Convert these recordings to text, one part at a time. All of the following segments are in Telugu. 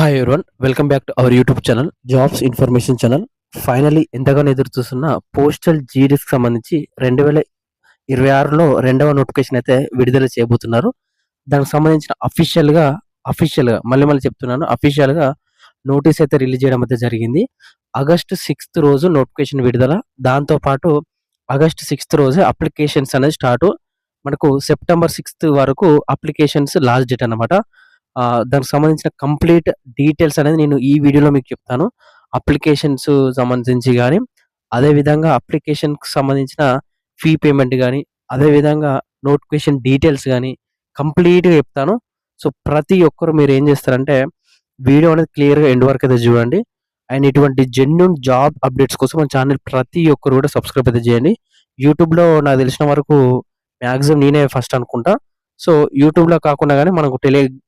Hi everyone, welcome back to our YouTube channel jobs information channel. Finally ఎంతగానో ఎదురు చూస్తున్న పోస్టల్ జీడీకి సంబంధించి 2026లో రెండవ నోటిఫికేషన్ అయితే విడుదల చేయబోతున్నారు. దానికి సంబంధించిన అఫీషియల్గా మళ్ళీ మళ్ళీ చెప్తున్నాను, అఫీషియల్గా నోటీస్ అయితే రిలీజ్ చేయడం అయితే జరిగింది. ఆగస్టు 6 రోజు నోటిఫికేషన్ విడుదల. దాంతోపాటు ఆగస్టు 6 రోజే అప్లికేషన్స్ అనేది స్టార్ట్. మనకు సెప్టెంబర్ 6 వరకు అప్లికేషన్స్ లాస్ట్ డేట్ అనమాట. దానికి సంబంధించిన కంప్లీట్ డీటెయిల్స్ అనేది నేను ఈ వీడియోలో మీకు చెప్తాను. అప్లికేషన్స్ సంబంధించి గానీ, అదేవిధంగా అప్లికేషన్‌కి సంబంధించిన ఫీ పేమెంట్ గానీ, అదేవిధంగా నోటిఫికేషన్ డీటెయిల్స్ గానీ కంప్లీట్‌గా చెప్తాను. సో, ప్రతి ఒక్కరు మీరేం చేస్తారంటే వీడియో అనేది క్లియర్‌గా ఎండ్ వరకు అయితే చూడండి. అండ్ ఇటువంటి జెన్యూన్ జాబ్ అప్డేట్స్ కోసం మన ఛానల్ ప్రతి ఒక్కరు కూడా సబ్స్క్రైబ్ అయితే చేయండి. యూట్యూబ్‌లో నాకు తెలిసిన వరకు మాక్సిమం నేనే ఫస్ట్ అనుకుంటా. సో, యూట్యూబ్‌లో కాకుండా గానీ మనకు టెలిగ్రామ్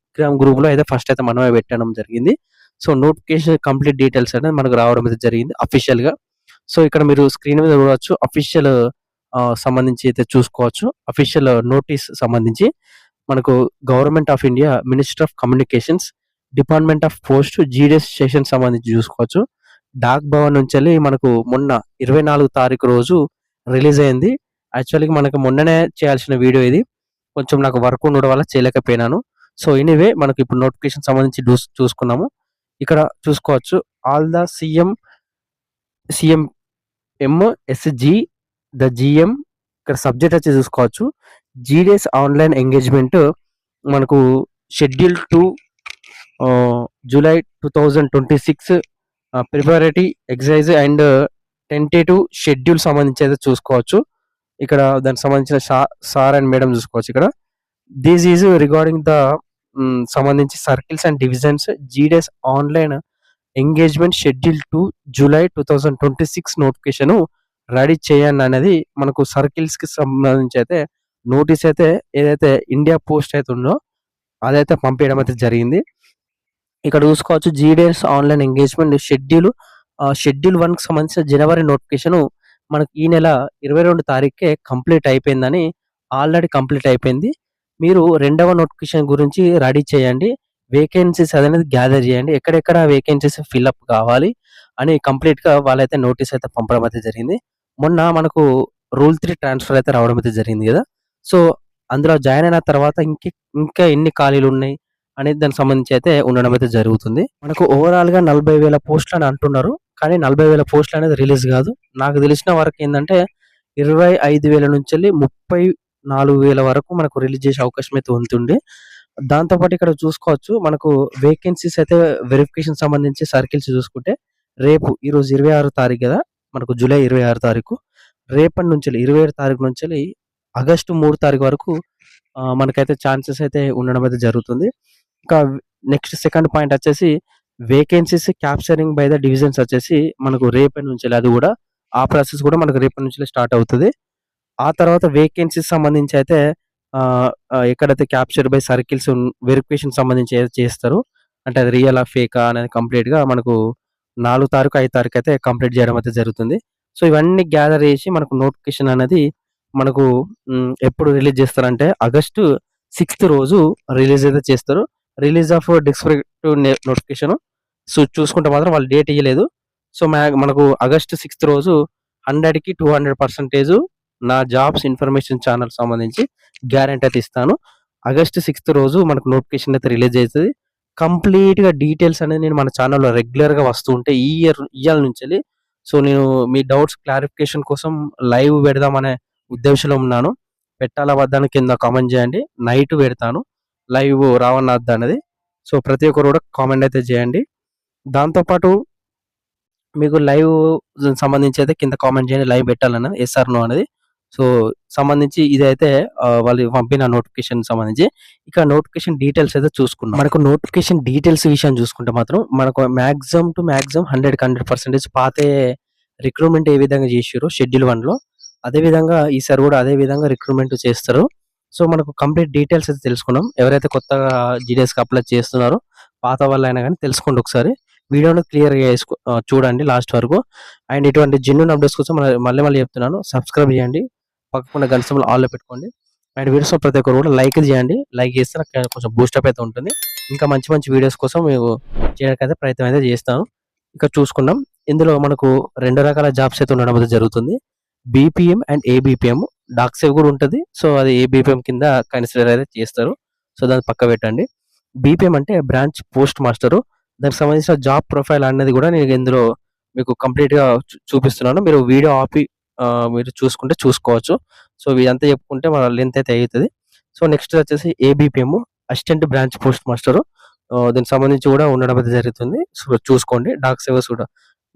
గ్రూప్‌లో అయితే ఫస్ట్ అయితే మనమే పెట్టడం జరిగింది. సో, నోటిఫికేషన్ కంప్లీట్ డీటెయిల్స్ అనేది మనకు రావడం అయితే జరిగింది అఫీషియల్‌గా. సో, ఇక్కడ మీరు స్క్రీన్ మీద చూడవచ్చు. అఫీషియల్ సంబంధించి అయితే చూసుకోవచ్చు. అఫీషియల్ నోటీస్ సంబంధించి మనకు government of India, minister of communications, department of post, GDS session సంబంధించి చూసుకోవచ్చు. డాక్ భవన్ నుంచెల్లి మనకు మొన్న 24 తారీఖు రోజు రిలీజ్ అయింది. యాక్చువల్‌గా మనకు మొన్ననే చేయాల్సిన వీడియో ఇది. కొంచెం నాకు వర్క్ ఉండడం వల్ల చేయలేకపోయినాను. సో, ఎనీవే మనకి ఇప్పుడు నోటిఫికేషన్ సంబంధించి చూసుకున్నాము. ఇక్కడ చూసుకోవచ్చు. All the CM SG the GM. ఇక్కడ సబ్జెక్ట్ వచ్చి చూసుకోవచ్చు. జీడీఎస్ ఆన్‌లైన్ ఎంగేజ్‌మెంట్ మనకు schedule to July 2026 preparatory exercise and tentative schedule సంబంధించి అయితే చూసుకోవచ్చు. ఇక్కడ దానికి సంబంధించిన సార్ అండ్ మేడం చూసుకోవచ్చు ఇక్కడ. దిస్ ఈజ్ రిగార్డింగ్ ద సంబంధించి circles and divisions GDS online engagement schedule to July 2026 notification ready చేయండి అనేది మనకు సర్కిల్స్‌కి సంబంధించి అయితే నోటీస్ అయితే ఏదైతే ఇండియా పోస్ట్ అయితే ఉందో అదైతే పంపించడం అయితే జరిగింది. ఇక్కడ చూసుకోవచ్చు జీడీఎస్ ఆన్‌లైన్ ఎంగేజ్‌మెంట్ షెడ్యూల్ 1కి సంబంధించిన జనవరి నోటిఫికేషన్ మనకి ఈ నెల 22 తారీఖే కంప్లీట్ అయిపోయిందని, ఆల్రెడీ కంప్లీట్ అయిపోయింది. మీరు రెండవ నోటిఫికేషన్ గురించి రెడీ చేయండి. వేకెన్సీస్ అనేది గ్యాదర్ చేయండి. ఎక్కడెక్కడ వేకెన్సీస్ ఫిల్అప్ కావాలి అని కంప్లీట్‌గా వాళ్ళైతే నోటీస్ అయితే పంపడం అయితే జరిగింది. మొన్న మనకు రూల్ 3 ట్రాన్స్‌ఫర్ అయితే రావడం అయితే జరిగింది కదా! సో, అందులో జాయిన్ అయిన తర్వాత ఇంకా ఎన్ని ఖాళీలు ఉన్నాయి అనేది దానికి సంబంధించి అయితే ఉండడం అయితే జరుగుతుంది. మనకు ఓవరాల్‌గా 40,000 పోస్టులు అని అంటున్నారు. కానీ 40,000 పోస్టులు అనేది రిలీజ్ కాదు. నాకు తెలిసిన వరకు ఏందంటే 25,000 నుంచెల్లి 34,000 వరకు మనకు రిలీజ్ చేసే అవకాశం అయితే ఉంటుంది. దాంతో పాటు ఇక్కడ చూసుకోవచ్చు. మనకు వేకెన్సీస్ అయితే వెరిఫికేషన్ సంబంధించి సర్కిల్స్ చూసుకుంటే రేపు ఈరోజు 26 తారీఖు కదా! మనకు జూలై 26 తారీఖు. రేపటి నుంచెల్లి 27 తారీఖు నుంచెల్లి ఆగస్టు 3 తారీఖు వరకు మనకైతే ఛాన్సెస్ అయితే ఉండడం అయితే జరుగుతుంది. ఇంకా నెక్స్ట్ సెకండ్ పాయింట్ వచ్చేసి vacancies capturing by the divisions వచ్చేసి మనకు రేపటి నుంచెల్లి అది కూడా ఆ ప్రాసెస్ కూడా మనకు రేపటి నుంచెల్లి స్టార్ట్ అవుతది. ఆ తర్వాత వేకెన్సీస్ సంబంధించి అయితే ఎక్కడైతే క్యాప్చర్ బై సర్కిల్స్ వెరిఫికేషన్ సంబంధించి ఏదైతే చేస్తారో అంటే అది రియలా, ఫేకా అనేది కంప్లీట్‌గా మనకు 4 తారీఖు, 5 తారీఖు అయితే కంప్లీట్ చేయడం అయితే జరుగుతుంది. సో, ఇవన్నీ గ్యాదర్ చేసి మనకు నోటిఫికేషన్ అనేది మనకు ఎప్పుడు రిలీజ్ చేస్తారంటే ఆగస్టు 6 రోజు రిలీజ్ అయితే చేస్తారు. Release of descriptive notification. So, చూసుకుంటే మాత్రం వాళ్ళు డేట్ ఇయ్యలేదు. సో, మనకు ఆగస్టు 6 రోజు 100కి 200% నా జాబ్స్ ఇన్ఫర్మేషన్ ఛానల్ సంబంధించి గ్యారంటీ అయితే ఇస్తాను. ఆగస్టు 6 రోజు మనకు నోటిఫికేషన్ అయితే రిలీజ్ అయితది. కంప్లీట్‌గా డీటెయిల్స్ అనేది నేను మన ఛానల్‌లో రెగ్యులర్‌గా వస్తూ ఉంటాయి. ఇయాల నుంచెల్లి. సో, నేను మీ డౌట్స్ క్లారిఫికేషన్ కోసం లైవ్ పెడదామనే ఉద్దేశంలో ఉన్నాను. పెట్టాలా వద్దా అని కింద కామెంట్ చేయండి. నైట్ పెడతాను. లైవ్ రావన్నా వద్దా అనేది. సో, ప్రతి ఒక్కరు కూడా కామెంట్ అయితే చేయండి. దాంతో పాటు మీకు లైవ్ సంబంధించి అయితే కింద కామెంట్ చేయండి. లైవ్ పెట్టాలన్నది యెస్ ఆర్ నో అనేది. సో, సంబంధించి ఇదైతే వాళ్ళు పంపిన నోటిఫికేషన్ సంబంధించి. ఇక నోటిఫికేషన్ డీటెయిల్స్ అయితే చూసుకుందాం. మనకు నోటిఫికేషన్ డీటెయిల్స్ విషయం చూసుకుంటే మాత్రం మనకు మాక్సిమం టు మాక్సిమం 100% పాతే రిక్రూట్‌మెంట్ ఏ విధంగా చేసిర్రో షెడ్యూల్ 1లో అదే విధంగా ఈసారి కూడా అదే విధంగా రిక్రూట్‌మెంట్ చేస్తారు. సో, మనకు కంప్లీట్ డీటెయిల్స్ అయితే తెలుసుకున్నాం. ఎవరైతే కొత్తగా జీడీఎస్‌కి అప్లై చేస్తున్నారో పాత వాళ్ళైనా గానీ తెలుసుకోండి ఒకసారి. వీడియోని క్లియర్‌గా చూడండి లాస్ట్ వరకు. అండ్ ఇటువంటి జెన్యూన్ అప్డేట్స్ కోసం మళ్ళీ మళ్ళీ చెప్తున్నాను. సబ్స్క్రైబ్ చేయండి. పక్కకున్న గంట సింబల్ ఆల్‌లో పెట్టుకోండి. అండ్ వీడియోస్ ప్రతి ఒక్కరు కూడా లైక్ చేయండి. లైక్ చేస్తే నాకు కొంచెం బూస్టప్ అయితే ఉంటుంది. ఇంకా మంచి మంచి వీడియోస్ కోసం మీరు చేయడానికైతే ప్రయత్నం అయితే చేస్తాను. ఇక చూసుకుందాం. ఇందులో మనకు 2 రకాల జాబ్స్ అయితే ఉండడం అయితే జరుగుతుంది. BPM and ABPM. డాక్సేవ్ కూడా ఉంటది. సో, అది ఏబీపీఎం కింద కన్సిడర్ అయితే చేస్తారు. సో, దాన్ని పక్కకు పెట్టండి. బీపీఎం అంటే బ్రాంచ్ పోస్ట్ మాస్టరు. దానికి సంబంధించిన జాబ్ ప్రొఫైల్ అనేది కూడా నేను ఇందులో మీకు కంప్లీట్‌గా చూపిస్తున్నాను. మీరు వీడియో ఆపి మీరు చూసుకుంటే చూసుకోవచ్చు. సో, ఇదంతా చెప్పుకుంటే మన లెంత్ అయితే అయితది. సో, నెక్స్ట్ వచ్చేసి ABPM assistant branch post master. దీనికి సంబంధించి కూడా ఉండడం అయితే జరుగుతుంది. సో, చూసుకోండి. డాక్ సేవర్స్ కూడా.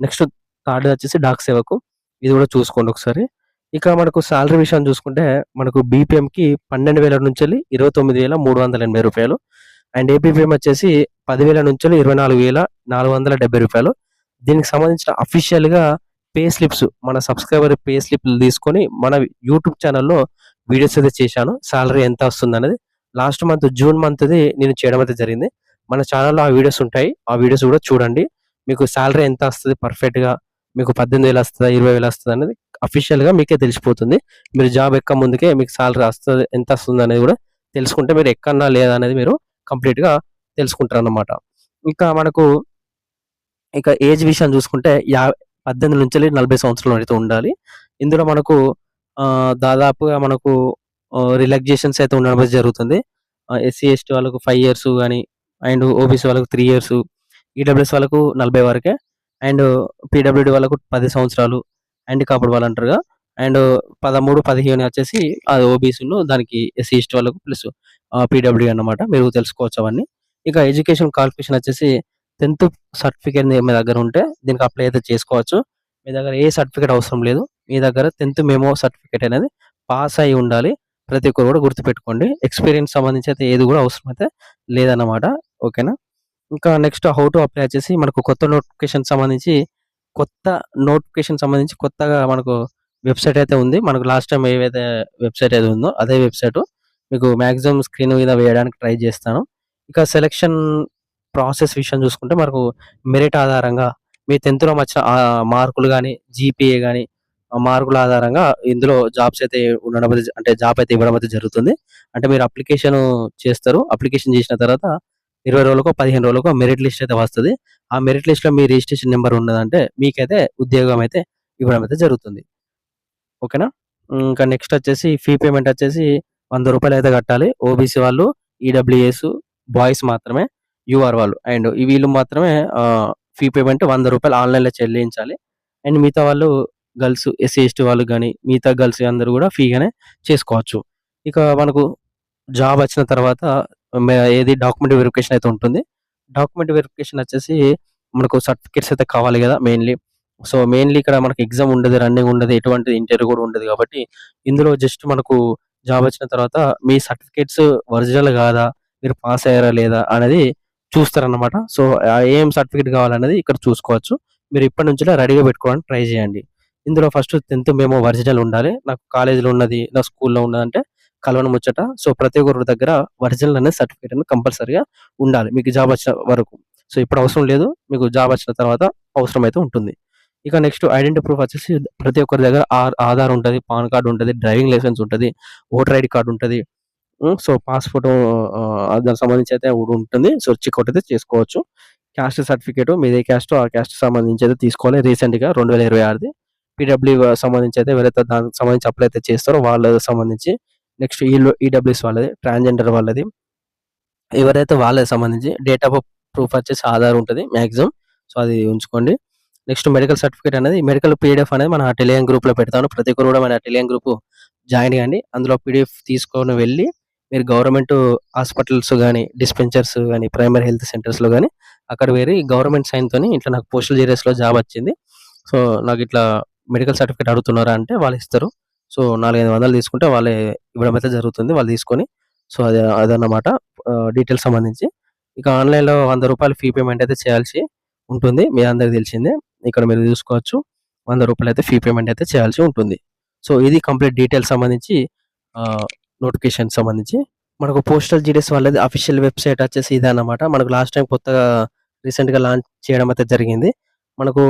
నెక్స్ట్ థర్డ్ వచ్చేసి డాక్ సేవకు. ఇది కూడా చూసుకోండి ఒకసారి. ఇక మనకు సాలరీ విషయం చూసుకుంటే మనకు బీపీఎంకి 12,000 నుంచెల్లి రూ. 29,380 అండ్ ఏపీపీఎం వచ్చేసి 10,000 నుంచెల్లి రూ. 24,470. దీనికి సంబంధించిన అఫీషియల్‌గా పే స్లిప్స్ మన సబ్‌స్క్రైబర్ పే స్లిప్‌లు తీసుకొని మన యూట్యూబ్ ఛానెల్‌లో వీడియోస్ అయితే చేశాను. సాలరీ ఎంత వస్తుందనేది. లాస్ట్ మంత్ జూన్ మంత్‌ది నేను చేయడం అయితే జరిగింది. మన ఛానెల్‌లో ఆ వీడియోస్ ఉంటాయి. ఆ వీడియోస్ కూడా చూడండి. మీకు సాలరీ ఎంత వస్తది పర్ఫెక్ట్‌గా మీకు 18,000 వస్తదా? 20,000 వస్తదా? అనేది అఫీషియల్‌గా మీకే తెలిసిపోతుంది. మీరు జాబ్ ఎక్క ముందుకే మీకు సాలరీ వస్తది ఎంత వస్తుందనేది కూడా తెలుసుకుంటే మీరు ఎక్కన్నా లేదా అనేది మీరు కంప్లీట్‌గా తెలుసుకుంటారన్నమాట. ఇంకా మనకు ఇక ఏజ్ విషయం చూసుకుంటే 18-40 సంవత్సరాల అయితే ఉండాలి. ఇందులో మనకు దాదాపుగా మనకు రిలాక్సేషన్స్ అయితే ఉండడం అయితే జరుగుతుంది. ఎస్సీ, ఎస్టీ వాళ్ళకు 5 ఇయర్స్ గాని అండ్ ఓబీసీ వాళ్ళకు 3 ఇయర్స్, ఈడబ్ల్యూఎస్ వాళ్ళకు 40 వరకే అండ్ పీడబ్ల్యూడీ వాళ్ళకు 10 సంవత్సరాలు, హ్యాండికాప్డ్ వాళ్ళు అంటారుగా అండ్ 13, 15 వచ్చేసి అది ఓబీసీను దానికి ఎస్సీ, ఎస్టీ వాళ్ళకు ప్లస్ పీడబ్ల్యూడీ అన్నమాట. మీరు తెలుసుకోవచ్చు అవన్నీ. ఇక ఎడ్యుకేషన్ క్వాలిఫికేషన్ వచ్చేసి 10థ్ సర్టిఫికేట్ మీ దగ్గర ఉంటే దీనికి అప్లై అయితే చేసుకోవచ్చు. మీ దగ్గర ఏ సర్టిఫికేట్ అవసరం లేదు. మీ దగ్గర 10థ్ మెమో సర్టిఫికేట్ అనేది పాస్ అయ్యి ఉండాలి. ప్రతి ఒక్కరు కూడా గుర్తుపెట్టుకోండి. ఎక్స్‌పీరియన్స్ సంబంధించి అయితే ఏది కూడా అవసరం అయితే లేదన్నమాట. ఓకేనా? ఇంకా నెక్స్ట్ హౌ టు అప్లై వచ్చేసి మనకు కొత్త నోటిఫికేషన్ సంబంధించి కొత్తగా మనకు వెబ్‌సైట్ అయితే ఉంది. మనకు లాస్ట్ టైమ్ ఏవైతే వెబ్‌సైట్ ఏది ఉందో అదే వెబ్‌సైటు. మీకు మాక్సిమం స్క్రీన్ మీద వేయడానికి ట్రై చేస్తాను. ఇక సెలక్షన్ ప్రాసెస్ విషయం చూసుకుంటే మనకు మెరిట్ ఆధారంగా మీ 10థ్‌లో వచ్చిన మార్కులు గాని, జీపీఏ గాని మార్కుల ఆధారంగా ఇందులో జాబ్స్ అయితే ఉండడం అంటే జాబ్ అయితే ఇవ్వడం అయితే జరుగుతుంది. అంటే మీరు అప్లికేషన్ చేస్తారు. అప్లికేషన్ చేసిన తర్వాత 20 రోజులకో, 15 రోజులకో మెరిట్ లిస్ట్ అయితే వస్తది. ఆ మెరిట్ లిస్ట్‌లో మీ రిజిస్ట్రేషన్ నంబర్ ఉన్నదంటే మీకైతే ఉద్యోగం అయితే ఇవ్వడం అయితే జరుగుతుంది. ఓకేనా? ఇంకా నెక్స్ట్ వచ్చేసి ఫీ పేమెంట్ వచ్చేసి రూ. 100 అయితే కట్టాలి. ఓబీసీ వాళ్ళు, ఈడబ్ల్యూఎస్ బాయ్స్ మాత్రమే, యూఆర్ వాళ్ళు అండ్ వీళ్ళు మాత్రమే ఫీ పేమెంట్ రూ. 100 ఆన్‌లైన్‌లో చెల్లించాలి. అండ్ మిగతా వాళ్ళు గర్ల్స్, ఎస్సీ, ఎస్టీ వాళ్ళు గాని, మిగతా గర్ల్స్ అందరూ కూడా ఫ్రీగానే చేసుకోవచ్చు. ఇక మనకు జాబ్ వచ్చిన తర్వాత ఏది డాక్యుమెంట్ వెరిఫికేషన్ అయితే ఉంటుంది. డాక్యుమెంట్ వెరిఫికేషన్ వచ్చేసి మనకు సర్టిఫికేట్స్ అయితే కావాలి గదా! మెయిన్‌లీ. సో, మెయిన్‌లీ ఇక్కడ మనకు ఎగ్జామ్ ఉండదు, రన్నింగ్ ఉండదు, ఎటువంటి ఇంటర్వ్యూ కూడా ఉండదు కాబట్టి, ఇందులో జస్ట్ మనకు జాబ్ వచ్చిన తర్వాత మీ సర్టిఫికేట్స్ ఒరిజినల్ కాదా? మీరు పాస్ అయ్యారా లేదా? అనేది చూస్తారన్నమాట. సో, ఏం సర్టిఫికేట్ కావాలనేది ఇక్కడ చూసుకోవచ్చు. మీరు ఇప్పటి నుంచిలే రెడీగా పెట్టుకోవడానికి ట్రై చేయండి. ఇందులో ఫస్ట్ 10థ్ మెమో ఒరిజినల్ ఉండాలి. నాకు కాలేజ్‌లో ఉన్నది, నా స్కూల్‌లో ఉన్నదంటే కలవని ముచ్చట. సో, ప్రతి ఒక్కరి దగ్గర ఒరిజినల్ అనే సర్టిఫికేట్ అనేది కంపల్సరీగా ఉండాలి. మీకు జాబ్ వచ్చే వరకు. సో, ఇప్పుడు అవసరం లేదు. మీకు జాబ్ వచ్చిన తర్వాత అవసరమైతే ఉంటుంది. ఇక నెక్స్ట్ ఐడెంటిటీ ప్రూఫ్ వచ్చేసి ప్రతి ఒక్కరి దగ్గర ఆధార్ ఉంటది, పాన్ కార్డ్ ఉంటది, డ్రైవింగ్ లైసెన్స్ ఉంటది, ఓటర్ ఐడీ కార్డ్ ఉంటది. సో, పాస్‌పోర్ట్ దానికి సంబంధించి అయితే ఉంటుంది. సో, చెక్‌ఔట్ అయితే చేసుకోవచ్చు. క్యాస్ట్ సర్టిఫికేట్ మీది ఏ క్యాస్టో ఆ క్యాస్ట్‌కి సంబంధించి అయితే తీసుకోవాలి. రీసెంట్‌గా 2026ది. పీడబ్ల్యూ సంబంధించి అయితే ఎవరైతే దానికి సంబంధించి అప్లై అయితే చేస్తారో వాళ్ళకి సంబంధించి నెక్స్ట్ ఈడబ్ల్యూఎస్ వాళ్ళది, ట్రాన్స్‌జెండర్ వాళ్ళది. ఎవరైతే వాళ్ళకి సంబంధించి డేట్ ఆఫ్ ప్రూఫ్ వచ్చేసి ఆధార్ ఉంటది మాక్సిమం. సో, అది ఉంచుకోండి. నెక్స్ట్ మెడికల్ సర్టిఫికేట్ అనేది మెడికల్ పీడీఎఫ్ అనేది మన టెలిగ్రామ్ గ్రూప్‌లో పెడతాను. ప్రతి ఒక్కరు కూడా మన టెలిగ్రామ్ గ్రూప్ జాయిన్ కండి. అందులో పీడీఎఫ్ తీసుకొని వెళ్లి మీరు గవర్నమెంట్ హాస్పిటల్స్ గాని, డిస్పెన్సర్స్ గాని, ప్రైమరీ హెల్త్ సెంటర్స్‌లో గాని అక్కడ వేరి గవర్నమెంట్ సైన్‌తోని ఇట్లా నాకు పోస్టల్ జీఆర్ఎస్‌లో జాబ్ వచ్చింది. సో, నాకు ఇట్లా మెడికల్ సర్టిఫికేట్ అడుగుతున్నారా అంటే వాళ్ళు ఇస్తారు. సో, 400, 500 తీసుకుంటే వాళ్ళే ఇవ్వడం అయితే జరుగుతుంది. వాళ్ళు తీసుకొని సో, అదన్నమాట డీటెయిల్స్ సంబంధించి. ఇక ఆన్‌లైన్‌లో రూ. 100 ఫీ పేమెంట్ అయితే చేయాల్సి ఉంటుంది. మీ అందరికి తెలిసిందే. ఇక్కడ మీరు చూసుకోవచ్చు. రూ. 100 అయితే ఫీ పేమెంట్ అయితే చేయాల్సి ఉంటుంది. సో, ఇది కంప్లీట్ డీటెయిల్స్ సంబంధించి నోటిఫికేషన్ సంబంధించి. మనకు పోస్టల్ జీడీఎస్ వాళ్ళది అఫీషియల్ వెబ్‌సైట్ వచ్చేసి ఇదే అన్నమాట. మనకు లాస్ట్ టైమ్ కొత్తగా రీసెంట్‌గా లాంచ్ చేయడం అయితే జరిగింది. మనకు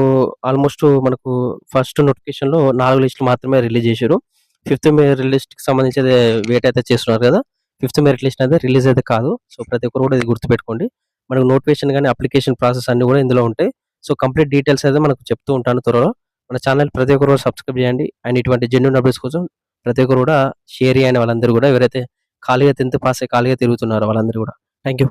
ఆల్‌మోస్ట్ మనకు ఫస్ట్ నోటిఫికేషన్‌లో 4 లిస్టులు మాత్రమే రిలీజ్ చేసిర్రు. ఫిఫ్త్ మెరిట్ లిస్ట్‌కి సంబంధించి అయితే వెయిట్ అయితే చేస్తున్నారు కదా! ఫిఫ్త్ మెరిట్ లిస్ట్ అయితే రిలీజ్ అయితే కాదు. సో, ప్రతి ఒక్కరు కూడా ఇది గుర్తుపెట్టుకోండి. మనకు నోటిఫికేషన్ గాని, అప్లికేషన్ ప్రాసెస్ అన్నీ గూడా ఇందులో ఉంటాయి. సో, కంప్లీట్ డీటెయిల్స్ అయితే మనకు చెప్తూ ఉంటాను త్వరలో. మన ఛానల్ ప్రతి ఒక్కరు కూడా సబ్స్క్రైబ్ చేయండి. అండ్ ఇటువంటి జెన్యూన్ అప్డేట్స్ కోసం ప్రతి ఒక్కరు కూడా షేర్ చేయండి వాళ్ళందరూ గూడా. ఎవరైతే ఖాళీగా 10థ్ పాస్ అయ్యి ఖాళీగా తిరుగుతున్నారో వాళ్ళందరూ గూడా. Thank you.